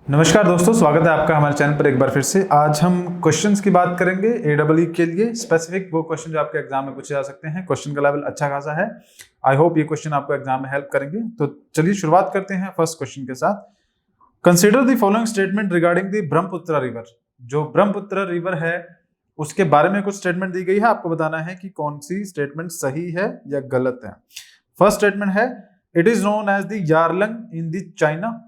नमस्कार दोस्तों, स्वागत है आपका हमारे चैनल पर एक बार फिर से। आज हम क्वेश्चंस की बात करेंगे एडब्ल्यू के लिए स्पेसिफिक वो क्वेश्चन जो आपके एग्जाम में पूछे जा सकते हैं। क्वेश्चन का लेवल अच्छा खासा है। आई होप ये क्वेश्चन आपको एग्जाम में हेल्प करेंगे। तो चलिए शुरुआत करते हैं फर्स्ट क्वेश्चन के साथ। Consider the following statement regarding the Brahmaputra river. जो ब्रह्मपुत्र रिवर है उसके बारे में कुछ स्टेटमेंट दी गई है, आपको बताना है कि कौन सी स्टेटमेंट सही है या गलत है। फर्स्ट स्टेटमेंट है it is known as the Yarlung in the China.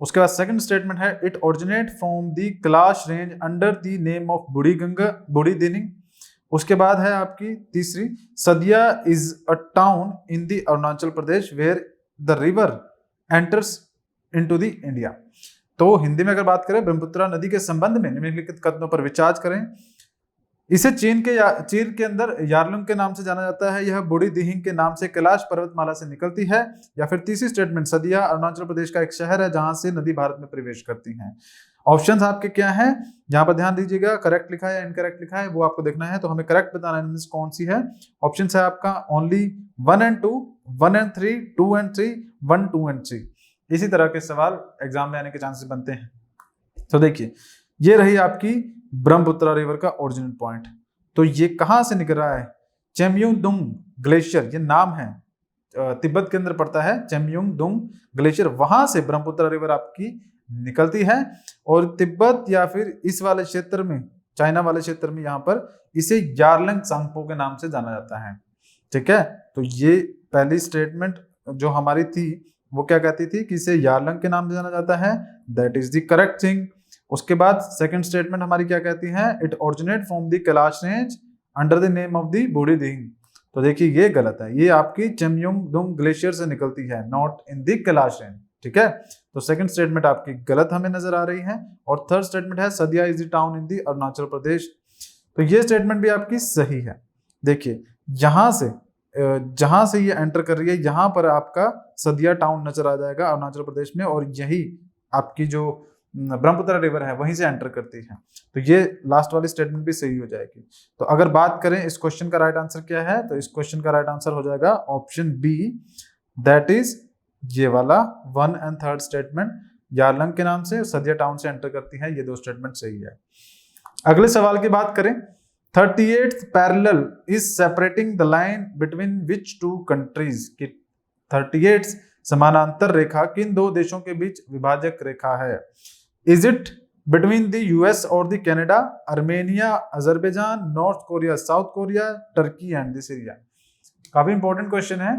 उसके बाद सेकंड स्टेटमेंट है it originate from the Kailash range under the name of Burhi Ganga Burhi Dihing. उसके बाद है आपकी तीसरी Sadiya is a town in the Arunachal Pradesh where the river enters into the India. तो हिंदी में अगर बात करें, ब्रह्मपुत्र नदी के संबंध में निम्नलिखित कथनों पर विचार करें। इसे चीन के अंदर यारलुंग के नाम से जाना जाता है। यह बुढ़ी दिहिंग के नाम से कैलाश पर्वतमाला से निकलती है। या फिर तीसरी स्टेटमेंट सदिया अरुणाचल प्रदेश का एक शहर है जहां से नदी भारत में प्रवेश करती है। ऑप्शंस आपके क्या हैं, यहाँ पर ध्यान दीजिएगा। करेक्ट लिखा है या इनकरेक्ट लिखा है वो आपको देखना है, तो हमें करेक्ट बताना है कौन सी है। ऑप्शन है आपका only 1 and 2, 1 and 3, 2 and 3, 1, 2 and 3। इसी तरह के सवाल एग्जाम में आने के चांसेस बनते हैं। तो देखिए, ये रही आपकी ब्रह्मपुत्र रिवर का ओरिजिनल पॉइंट। तो ये कहां से निकल रहा है? चेम्यूंगडुंग ग्लेशियर, ये नाम है, तिब्बत के अंदर पड़ता है चेम्यूंगडुंग ग्लेशियर। वहां से ब्रह्मपुत्र रिवर आपकी निकलती है और तिब्बत या फिर इस वाले क्षेत्र में, चाइना वाले क्षेत्र में, यहाँ पर इसे यारलंग सांगपो के नाम से जाना जाता है। ठीक है, तो ये पहली स्टेटमेंट जो हमारी थी वो क्या कहती थी कि इसे यारलंग के नाम से जाना जाता है। That is the correct thing. उसके बाद सेकंड स्टेटमेंट हमारी क्या कहती है? It originate from the Kailash range under the name of the बूढ़ी दिहिंग। तो देखिए ये गलत है, ये आपकी चेम्यूंगडुंग ग्लेशियर से निकलती है, not in the Kailash range. ठीक है, तो सेकंड स्टेटमेंट आपकी गलत हमें नजर आ रही है। और थर्ड स्टेटमेंट है Sadiya is the town in the Arunachal Pradesh. तो ये स्टेटमेंट भी आपकी सही है। देखिए यहां से जहां से ये एंटर कर रही है, यहां पर आपका सदिया टाउन नजर आ जाएगा अरुणाचल प्रदेश में, और यही आपकी जो ब्रह्मपुत्र रिवर है वहीं से एंटर करती है। तो ये लास्ट वाली स्टेटमेंट भी सही हो जाएगी। तो अगर बात करें इस क्वेश्चन का राइट आंसर क्या है, तो इस क्वेश्चन का राइट आंसर हो जाएगा ऑप्शन बी, दैट इज ये वाला 1 and 3 स्टेटमेंट, यारलंग के नाम से सदिया टाउन से एंटर करती है। ये दो स्टेटमेंट सही है। अगले सवाल की बात करें, 38th parallel is separating the line between which two countries. की 38th समानांतर रेखा किन दो देशों के बीच विभाजक रेखा है? Is it between the US और the Canada, Armenia, Azerbaijan, North Korea, South Korea, Turkey and the Syria. काफी इंपॉर्टेंट क्वेश्चन है।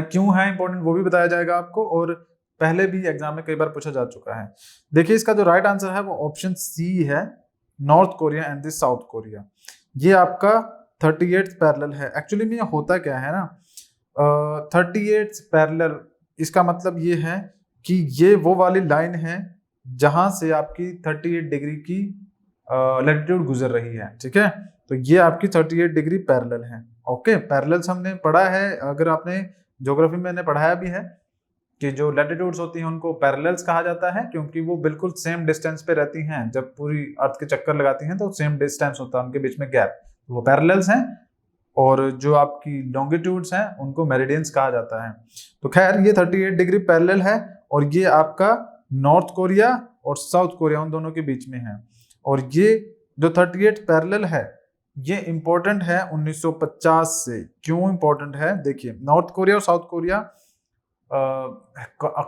क्यों है इंपॉर्टेंट वो भी बताया जाएगा आपको, और पहले भी एग्जाम में कई बार पूछा जा चुका है। देखिए इसका जो राइट आंसर है वो ऑप्शन सी है, north Korea and the south Korea. ये आपका 38th पैरेलल है। एक्चुअली में ये होता क्या है ना, 38th पैरेलल इसका मतलब ये है कि ये वो वाली लाइन है जहां से आपकी 38 डिग्री की लैटिट्यूड गुजर रही है। ठीक है, तो ये आपकी 38 डिग्री पैरेलल है। ओके, पैरेलल्स हमने पढ़ा है, अगर आपने ज्योग्राफी में मैंने पढ़ाया भी है कि जो लैटिट्यूड्स होती हैं उनको पैरेलल्स कहा जाता है, क्योंकि वो बिल्कुल सेम डिस्टेंस पे रहती हैं। जब पूरी अर्थ के चक्कर लगाती हैं तो सेम डिस्टेंस होता है उनके बीच में गैप, तो वो पैरेलल्स हैं। और जो आपकी लॉन्गिट्यूड्स हैं उनको मेरिडियंस कहा जाता है। तो खैर ये 38 डिग्री पैरेलल है, और ये आपका नॉर्थ कोरिया और साउथ कोरिया उन दोनों के बीच में है। और ये जो 38 पैरेलल है ये इंपॉर्टेंट है 1950 से। क्यों इंपॉर्टेंट है? देखिए नॉर्थ कोरिया और साउथ कोरिया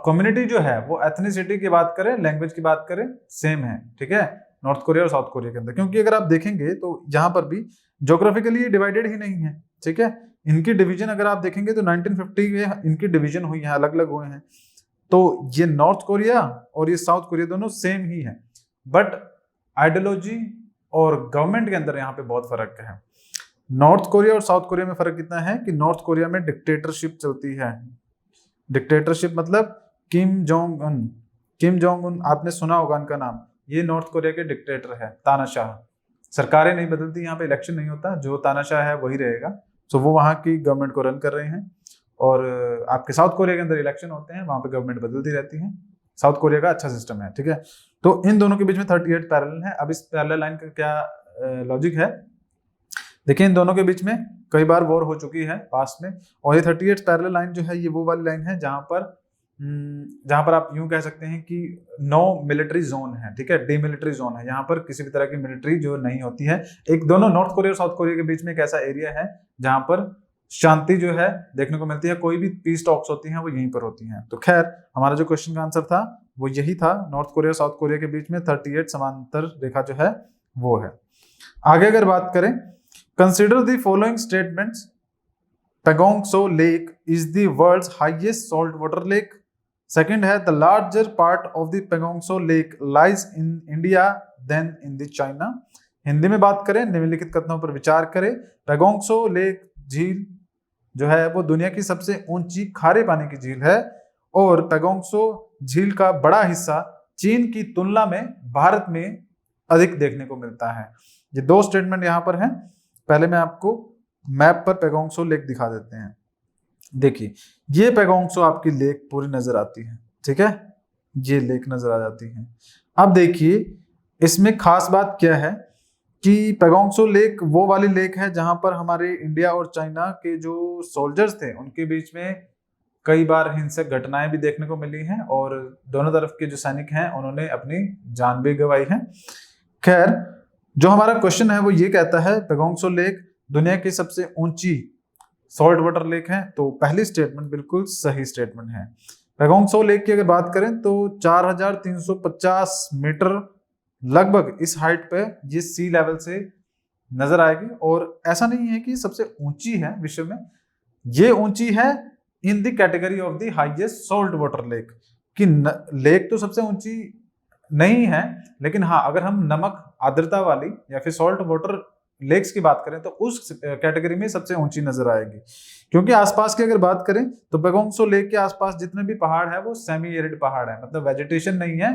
कम्युनिटी जो है वो एथनिसिटी की बात करें, लैंग्वेज की बात करें, सेम है। ठीक है, नॉर्थ कोरिया और साउथ कोरिया के अंदर, क्योंकि अगर आप देखेंगे तो यहाँ पर भी ज्योग्राफिकली डिवाइडेड ही नहीं है। ठीक है, इनकी डिवीजन अगर आप देखेंगे तो 1950 में इनकी डिवीजन हुई है, अलग अलग हुए हैं। तो ये नॉर्थ कोरिया और ये साउथ कोरिया दोनों सेम ही है, बट आइडियोलॉजी और गवर्नमेंट के अंदर यहाँ पे बहुत फर्क है। नॉर्थ कोरिया और साउथ कोरिया में फर्क कितना है कि नॉर्थ कोरिया में डिक्टेटरशिप चलती है। डिक्टेटरशिप मतलब Kim Jong Un. Kim Jong Un आपने सुना होगा उनका नाम, ये नॉर्थ कोरिया के डिक्टेटर है, तानाशाह। सरकारें नहीं बदलती, यहाँ पे इलेक्शन नहीं होता, जो तानाशाह है वही रहेगा। तो वो वहाँ की गवर्नमेंट को रन कर रहे हैं। और आपके साउथ कोरिया के अंदर इलेक्शन होते हैं, वहाँ पे गवर्नमेंट बदलती रहती है। साउथ कोरिया का अच्छा सिस्टम है। ठीक है, तो इन दोनों के बीच में 38 पैरेलल है। अब इस पैरेलल लाइन का क्या लॉजिक है? देखिए इन दोनों के बीच में कई बार वॉर हो चुकी है पास्ट में, और ये 38 पैरेलल लाइन जो है ये वो वाली लाइन है जहां पर जहां पर आप यूं कह सकते हैं कि नो मिलिट्री जोन है, ठीक है, डीमिलिट्री जोन है, यहाँ पर किसी भी तरह की मिलिट्री जो नहीं होती है। एक दोनों नॉर्थ कोरिया और साउथ कोरिया के बीच में एक ऐसा एरिया है जहां पर शांति जो है देखने को मिलती है, कोई भी पीस टॉक्स होती हैं वो यहीं पर होती हैं। तो खैर हमारा जो क्वेश्चन का आंसर था वो यही था, नॉर्थ कोरिया साउथ कोरिया के बीच में 38 समांतर रेखा जो है वो है। आगे अगर बात करें, consider the following statements, Pangong Tso lake is the world's highest salt water lake. Second है, the larger part of the Pangong Tso lake lies in India than in the China. Hindi में बात करें, निम्नलिखित कथनों पर विचार करें। पैगोंग सो लेक झील जो है वो दुनिया की सबसे ऊंची खारे पानी की झील है और पैगोंग सो झील का बड़ा हिस्सा चीन की तुलना में भारत में अधिक देखने को मिलता है। ये दो स्टेटमेंट यहाँ पर हैं। पहले मैं आपको मैप पर पैगोंग सो लेक दिखा देते हैं। देखिए ये पैगोंग सो आपकी लेक पूरी नजर आती है, ठीक है, ये लेक नजर आ जाती है। अब देखिए इसमें खास बात क्या है कि पैगोंग सो लेक वो वाली लेक है जहां पर हमारे इंडिया और चाइना के जो सोल्जर्स थे उनके बीच में कई बार हिंसक घटनाएं भी देखने को मिली हैं और दोनों तरफ के जो सैनिक हैं उन्होंने अपनी जान भी गंवाई है। खैर जो हमारा क्वेश्चन है वो ये कहता है पैगोंग सो लेक दुनिया की सबसे ऊंची सॉल्ट वाटर लेक है, तो पहली स्टेटमेंट बिल्कुल सही स्टेटमेंट है। पैगोंग सो लेक की अगर बात करें तो 4350 मीटर लगभग इस हाइट पे ये सी लेवल से नजर आएगी। और ऐसा नहीं है कि सबसे ऊंची है विश्व में, ये ऊंची है in the category of the highest salt water lake. कि लेक तो सबसे ऊंची नहीं है, लेकिन हाँ अगर हम नमक आर्द्रता वाली या फिर सॉल्ट वाटर लेक्स की बात करें तो उस कैटेगरी में सबसे ऊंची नजर आएगी। क्योंकि आसपास की अगर बात करें तो पैगोंग सो लेक के आसपास जितने भी पहाड़ है वो सेमी एरिड पहाड़ है, मतलब वेजिटेशन नहीं है,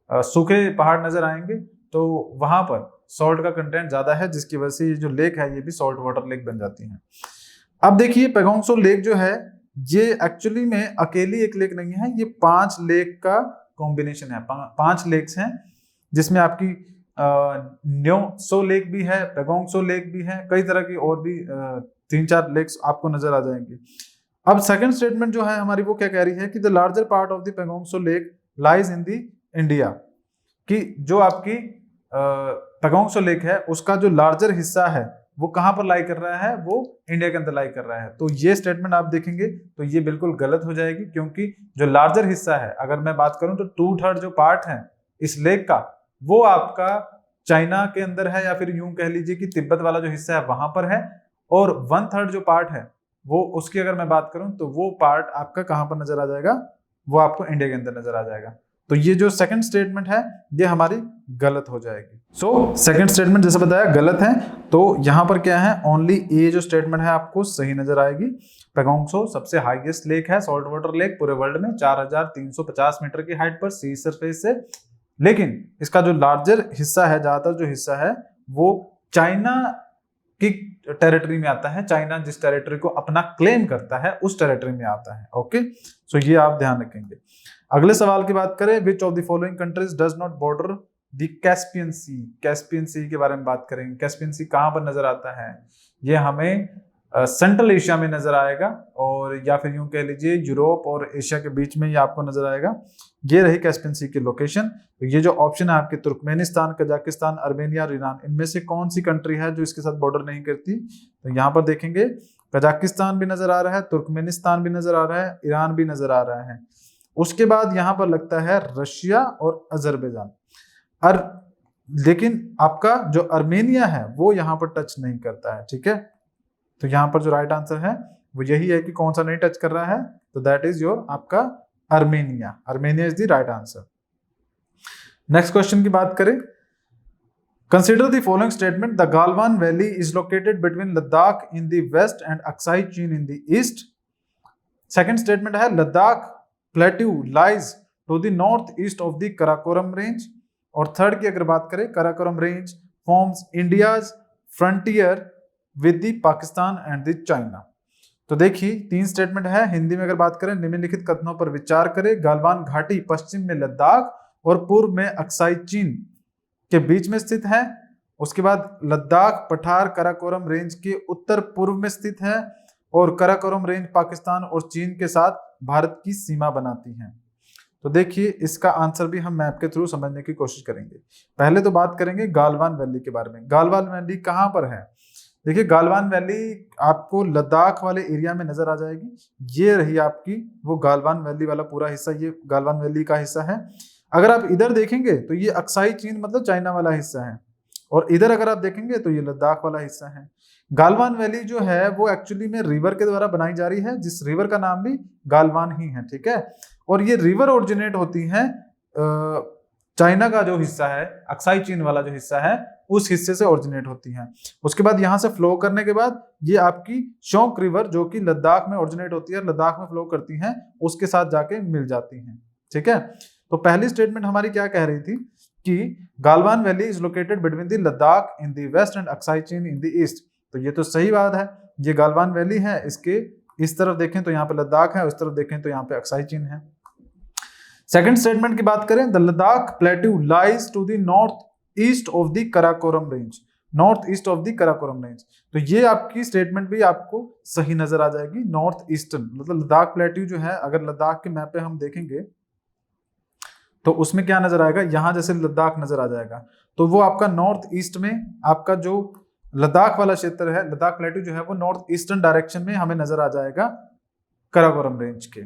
सूखे पहाड़ नजर आएंगे। तो वहां पर सॉल्ट का कंटेंट ज्यादा है जिसकी वजह से ये जो लेक है ये भी सॉल्ट वाटर लेक बन जाती है। अब देखिए पैगोंग सो लेक जो है ये एक्चुअली में अकेली एक लेक नहीं है, ये 5 लेक का कॉम्बिनेशन है। 5 लेक्स हैं जिसमें आपकी न्यो सो लेक भी है, पैगोंग सो लेक भी है, कई तरह की और भी 3-4 लेक्स आपको नजर आ जाएंगे। अब सेकंड स्टेटमेंट जो है हमारी वो क्या कह रही है कि the larger part of the Pangong Tso lake lies in the India, कि जो आपकी पैगोंग सो लेक है उसका जो लार्जर हिस्सा है वो कहां पर लाई कर रहा है, वो इंडिया के अंदर लाई कर रहा है। तो ये स्टेटमेंट आप देखेंगे तो ये बिल्कुल गलत हो जाएगी, क्योंकि जो लार्जर हिस्सा है अगर मैं बात करूं तो 2/3 जो पार्ट है इस लेक का वो आपका चाइना के अंदर है, या फिर यूं कह लीजिए कि तिब्बत वाला जो हिस्सा है वहां पर है। और 1/3 जो पार्ट है वो उसकी अगर मैं बात करूं तो वो पार्ट आपका कहां पर नजर आ जाएगा, वो आपको इंडिया के अंदर नजर आ जाएगा। तो ये जो सेकंड स्टेटमेंट है ये हमारी गलत हो जाएगी। सो सेकंड स्टेटमेंट जैसे बताया गलत है, तो यहां पर क्या है ओनली ए जो स्टेटमेंट है आपको सही नजर आएगी। पैगोंग सो सबसे हाईएस्ट लेक है, सॉल्ट वाटर लेक पूरे वर्ल्ड में 4350 मीटर की हाइट पर सी सरफेस से। लेकिन इसका जो लार्जर हिस्सा है, ज्यादातर जो हिस्सा है वो चाइना की टेरिटरी में आता है। चाइना जिस टेरिटरी को अपना क्लेम करता है उस टेरिटरी में आता है। ओके, सो ये आप ध्यान रखेंगे। अगले सवाल की बात करें, which of the following countries does not border the Caspian Sea. Caspian Sea के बारे में बात करेंगे। कैस्पियन सी कहां पर नजर आता है, ये हमें सेंट्रल एशिया में नजर आएगा, और या फिर यूं कह लीजिए यूरोप और एशिया के बीच में ये आपको नजर आएगा। ये रही कैस्पियन सी की लोकेशन। तो ये जो ऑप्शन है आपके तुर्कमेनिस्तान, कजाकिस्तान, अर्मेनिया और ईरान, इनमें से कौन सी कंट्री है जो इसके साथ बॉर्डर नहीं करती। तो यहाँ पर देखेंगे कजाकिस्तान भी नजर आ रहा है, तुर्कमेनिस्तान भी नजर आ रहा है, ईरान भी नजर आ रहा है। उसके बाद यहाँ पर लगता है रशिया और अजरबैजान। लेकिन आपका जो अर्मेनिया है वो यहाँ पर टच नहीं करता है, ठीक है। तो यहाँ पर जो राइट आंसर है वो यही है कि कौन सा नहीं टच कर रहा है, तो दैट इज योर आपका Armenia. Armenia is the right answer. Next question की बात करें, consider the following statement, the Galwan valley is located between Ladakh in the west and Aksai Chin in the east. Second statement है Ladakh plateau lies to the north east of the Karakoram range. और third की अगर बात करें, Karakoram range forms India's frontier with the Pakistan and the China. तो देखिए 3 statement है। हिंदी में अगर बात करें, निम्नलिखित कथनों पर विचार करें। गालवान घाटी पश्चिम में लद्दाख और पूर्व में अक्साई चीन के बीच में स्थित है। उसके बाद लद्दाख पठार कराकोरम रेंज के उत्तर पूर्व में स्थित है, और कराकोरम रेंज पाकिस्तान और चीन के साथ भारत की सीमा बनाती हैं? तो देखिए इसका आंसर भी हम मैप के थ्रू समझने की कोशिश करेंगे। पहले तो बात करेंगे गालवान वैली के बारे में। गालवान वैली कहाँ पर है? देखिए गालवान वैली आपको लद्दाख वाले एरिया में नजर आ जाएगी। ये रही आपकी वो गालवान वैली वाला पूरा हिस्सा, ये गालवान वैली का हिस्सा है। अगर आप इधर देखेंगे तो ये अक्साई चीन मतलब चाइना वाला हिस्सा है, और इधर अगर आप देखेंगे तो ये लद्दाख वाला हिस्सा है। गालवान वैली जो है वो एक्चुअली में रिवर के द्वारा बनाई जा रही है, जिस रिवर का नाम भी गालवान ही है, ठीक है। और ये रिवर ओरिजिनेट होती है चाइना का जो हिस्सा है, अक्साई चीन वाला जो हिस्सा है, उस हिस्से से ओरिजिनेट होती हैं। उसके बाद यहाँ से फ्लो करने के बाद ये आपकी शोंक रिवर जो कि लद्दाख में ओरिजिनेट होती है, लद्दाख में फ्लो करती हैं, उसके साथ जाके मिल जाती हैं, ठीक है। तो पहली स्टेटमेंट हमारी क्या कह रही थी कि Galwan valley is located between the Ladakh in the west and Aksai Chin in the east. तो ये तो सही बात है, ये गालवान वैली है, इसके इस तरफ देखें तो यहाँ पे लद्दाख है, उस तरफ देखें तो यहाँ पे अक्साई चीन है। सेकंड स्टेटमेंट की बात करें, the Ladakh plateau lies to the north east of the Karakoram range, north east of the Karakoram range. तो ये आपकी स्टेटमेंट भी आपको सही नजर आ जाएगी। नॉर्थ ईस्टर्न मतलब लद्दाख प्लेट्यू जो है, अगर लद्दाख के मैप पे हम देखेंगे तो उसमें क्या नजर आएगा, यहां जैसे लद्दाख नजर आ जाएगा, तो वो आपका नॉर्थ ईस्ट में आपका जो लद्दाख वाला क्षेत्र है, लद्दाख प्लेट्यू जो है वो नॉर्थ ईस्टर्न डायरेक्शन में हमें नजर आ जाएगा कराकोरम रेंज के।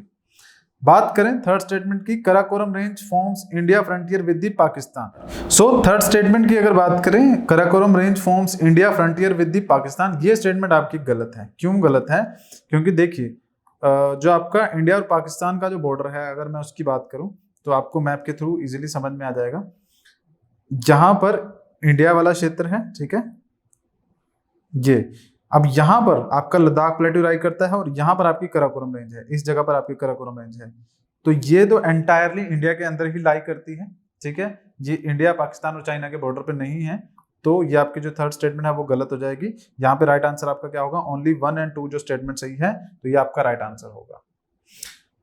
बात करें थर्ड स्टेटमेंट की, Karakoram range forms India frontier with the Pakistan. So third statement की अगर बात करें, Karakoram range forms India frontier with the Pakistan, ये स्टेटमेंट आपकी गलत है। क्यों गलत है? क्योंकि देखिए जो आपका इंडिया और पाकिस्तान का जो बॉर्डर है, अगर मैं उसकी बात करूं तो आपको मैप के थ्रू इजीली समझ में आ जाएगा। जहां पर इंडिया वाला क्षेत्र है, ठीक है, ये अब यहाँ पर आपका लद्दाख प्लेट्यू राइज करता है और यहाँ पर आपकी कराकोरम रेंज है, इस जगह पर आपकी कराकोरम रेंज है। तो ये तो एंटायरली इंडिया के अंदर ही लाई करती है, ठीक है, ये इंडिया पाकिस्तान और चाइना के बॉर्डर पे नहीं है। तो ये आपकी जो थर्ड स्टेटमेंट है वो गलत हो जाएगी। यहाँ पे राइट आंसर आपका क्या होगा, ओनली 1 और 2 जो स्टेटमेंट सही है, तो ये आपका राइट आंसर होगा।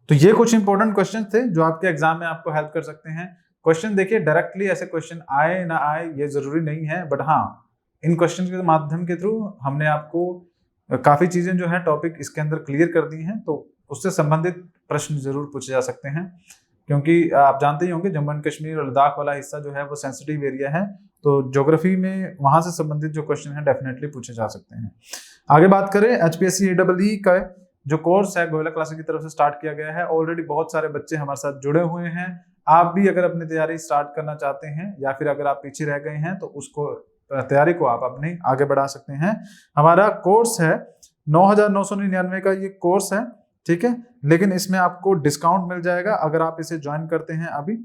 तो ये कुछ इंपॉर्टेंट क्वेश्चन थे जो आपके एग्जाम में आपको हेल्प कर सकते हैं। क्वेश्चन देखिए डायरेक्टली ऐसे क्वेश्चन आए ना आए ये जरूरी नहीं है, बट हाँ इन क्वेश्चन के माध्यम के थ्रू हमने आपको काफी चीजें जो है टॉपिक इसके अंदर क्लियर कर दी हैं। तो उससे संबंधित प्रश्न जरूर पूछे जा सकते हैं, क्योंकि आप जानते ही होंगे जम्मू एंड कश्मीर और लद्दाख वाला हिस्सा जो है वो सेंसिटिव एरिया है। तो ज्योग्राफी में वहां से संबंधित जो क्वेश्चन है डेफिनेटली पूछे जा सकते हैं। आगे बात करें, HPSC AEE का जो कोर्स है गोयला क्लासेस की तरफ से स्टार्ट किया गया है। ऑलरेडी बहुत सारे बच्चे हमारे साथ जुड़े हुए हैं। आप भी अगर अपनी तैयारी स्टार्ट करना चाहते हैं या फिर अगर आप पीछे रह गए हैं तो उसको तैयारी को आप अपनी आगे बढ़ा सकते हैं। हमारा कोर्स है 9,999 का ये कोर्स है, ठीक है, लेकिन इसमें आपको डिस्काउंट मिल जाएगा अगर आप इसे ज्वाइन करते हैं। अभी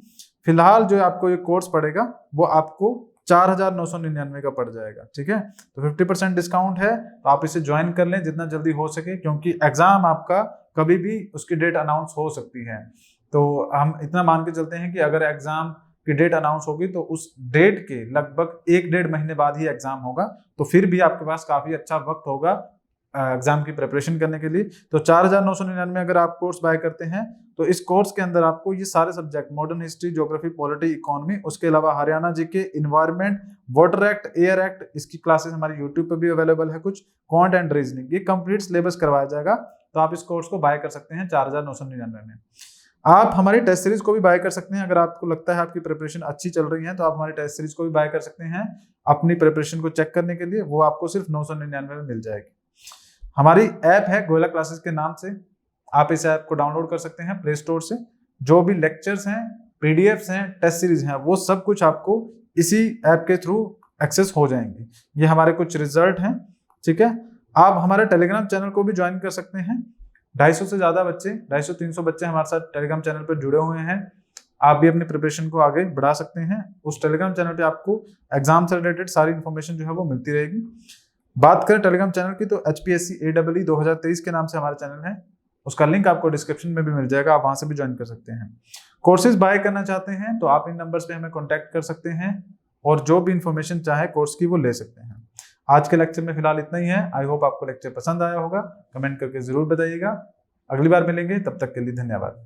फिलहाल जो आपको ये कोर्स पड़ेगा वो आपको 4,999 का पड़ जाएगा, ठीक है। तो 50% डिस्काउंट है, तो आप इसे ज्वाइन कर लें जितना जल्दी हो सके, क्योंकि एग्जाम आपका कभी भी उसकी डेट अनाउंस हो सकती है। तो हम इतना मान के चलते हैं कि अगर एग्जाम की डेट अनाउंस होगी तो उस डेट के लगभग 1-1.5 महीने बाद ही एग्जाम होगा, तो फिर भी आपके पास काफी अच्छा वक्त होगा एग्जाम की प्रिपरेशन करने के लिए। तो 4,999 अगर आप कोर्स बाय करते हैं तो इस कोर्स के अंदर आपको ये सारे subject modern history, geography, polity, economy, उसके अलावा Haryana GK, environment, water act, air act, इसकी क्लासेस हमारी यूट्यूब पर भी अवेलेबल है, कुछ क्वांट एंड रीजनिंग, ये कंप्लीट सिलेबस करवाया जाएगा। तो आप इस कोर्स को बाय कर सकते हैं 4,999 में। आप हमारी टेस्ट सीरीज को भी बाय कर सकते हैं। अगर आपको लगता है आपकी प्रिपरेशन अच्छी चल रही है तो आप हमारी टेस्ट सीरीज को भी बाय कर सकते हैं अपनी प्रिपरेशन को चेक करने के लिए। वो आपको सिर्फ 999 में मिल जाएगी। हमारी ऐप है गोयला क्लासेस के नाम से, आप इस ऐप को डाउनलोड कर सकते हैं प्ले स्टोर से। जो भी लेक्चर्स हैं, पीडीएफ्स हैं, टेस्ट सीरीज हैं, वो सब कुछ आपको इसी ऐप के थ्रू एक्सेस हो जाएंगे। ये हमारे कुछ रिजल्ट हैं, ठीक है। आप हमारे टेलीग्राम चैनल को भी ज्वाइन कर सकते हैं। 250 से ज्यादा बच्चे, 250-300 बच्चे हमारे साथ टेलीग्राम चैनल पर जुड़े हुए हैं। आप भी अपनी प्रिपरेशन को आगे बढ़ा सकते हैं। उस टेलीग्राम चैनल पे आपको एग्जाम से रिलेटेड सारी इन्फॉर्मेशन जो है वो मिलती रहेगी। बात करें टेलीग्राम चैनल की तो HPSC AEE 2023 के नाम से हमारा चैनल है, उसका लिंक आपको डिस्क्रिप्शन में भी मिल जाएगा, आप वहां से भी ज्वाइन कर सकते हैं। कोर्सेज बाय करना चाहते हैं तो आप इन नंबर्स पे हमें कॉन्टैक्ट कर सकते हैं और जो भी इंफॉर्मेशन चाहे कोर्स की वो ले सकते हैं। आज के लेक्चर में फिलहाल इतना ही है। आई होप आपको लेक्चर पसंद आया होगा, कमेंट करके जरूर बताइएगा। अगली बार मिलेंगे, तब तक के लिए धन्यवाद।